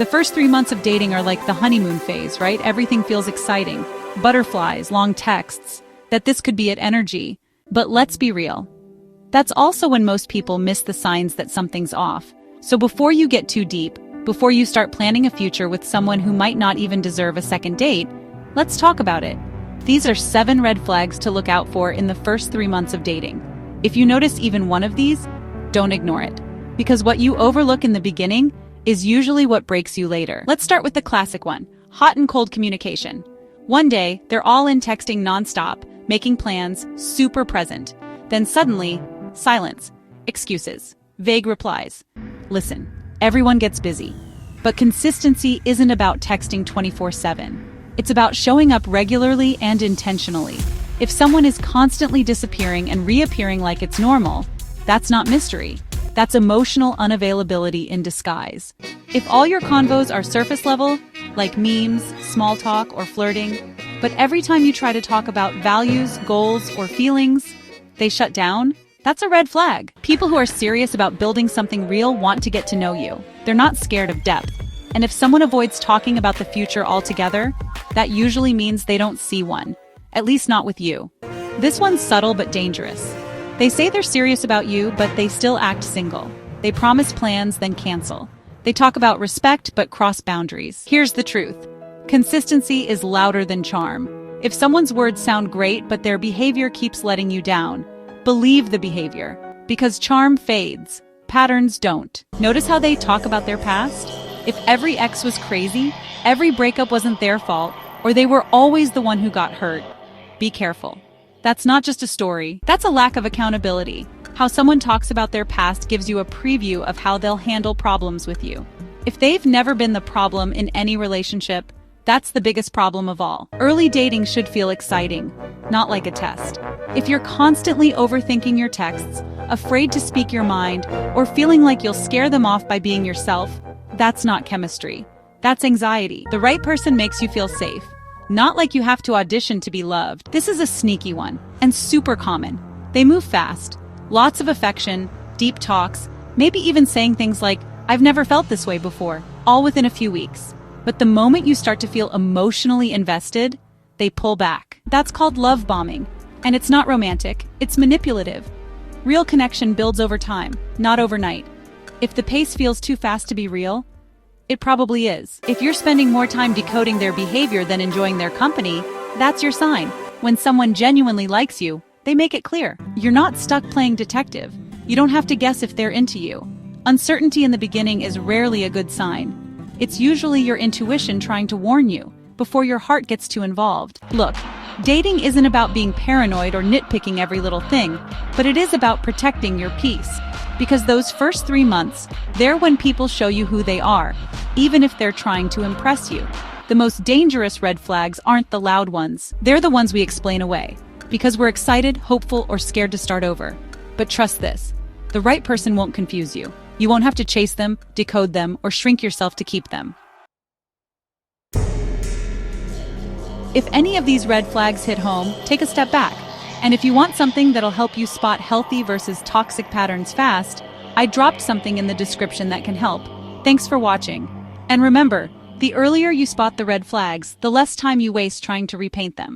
The first 3 months of dating are like the honeymoon phase, right? Everything feels exciting. Butterflies, long texts, that this could be it energy. But let's be real. That's also when most people miss the signs that something's off. So before you get too deep, before you start planning a future with someone who might not even deserve a second date, let's talk about it. These are 7 red flags to look out for in the first 3 months of dating. If you notice even one of these, don't ignore it. Because what you overlook in the beginning is usually what breaks you later. Let's start with the classic one, hot and cold communication. One day, they're all in texting nonstop, making plans, super present. Then suddenly, silence, excuses, vague replies. Listen, everyone gets busy. But consistency isn't about texting 24/7. It's about showing up regularly and intentionally. If someone is constantly disappearing and reappearing like it's normal, that's not mystery. That's emotional unavailability in disguise. If all your convos are surface level, like memes, small talk, or flirting, but every time you try to talk about values, goals, or feelings, they shut down, that's a red flag. People who are serious about building something real want to get to know you. They're not scared of depth. And if someone avoids talking about the future altogether, that usually means they don't see one, at least not with you. This one's subtle but dangerous. They say they're serious about you, but they still act single. They promise plans, then cancel. They talk about respect, but cross boundaries. Here's the truth. Consistency is louder than charm. If someone's words sound great, but their behavior keeps letting you down, believe the behavior. Because charm fades, patterns don't. Notice how they talk about their past? If every ex was crazy, every breakup wasn't their fault, or they were always the one who got hurt, be careful. That's not just a story, that's a lack of accountability. How someone talks about their past gives you a preview of how they'll handle problems with you. If they've never been the problem in any relationship, that's the biggest problem of all. Early dating should feel exciting, not like a test. If you're constantly overthinking your texts, afraid to speak your mind, or feeling like you'll scare them off by being yourself, that's not chemistry. That's anxiety. The right person makes you feel safe. Not like you have to audition to be loved. This is a sneaky one, and super common. They move fast. Lots of affection, deep talks, maybe even saying things like, "I've never felt this way before," all within a few weeks. But the moment you start to feel emotionally invested, they pull back. That's called love bombing. And it's not romantic, it's manipulative. Real connection builds over time, not overnight. If the pace feels too fast to be real, it probably is. If you're spending more time decoding their behavior than enjoying their company, that's your sign. When someone genuinely likes you, they make it clear. You're not stuck playing detective. You don't have to guess if they're into you. Uncertainty in the beginning is rarely a good sign. It's usually your intuition trying to warn you before your heart gets too involved. Look, dating isn't about being paranoid or nitpicking every little thing, but it is about protecting your peace. Because those first 3 months, they're when people show you who they are, even if they're trying to impress you. The most dangerous red flags aren't the loud ones. They're the ones we explain away, because we're excited, hopeful, or scared to start over. But trust this, the right person won't confuse you. You won't have to chase them, decode them, or shrink yourself to keep them. If any of these red flags hit home, take a step back. And if you want something that'll help you spot healthy versus toxic patterns fast, I dropped something in the description that can help. Thanks for watching. And remember, the earlier you spot the red flags, the less time you waste trying to repaint them.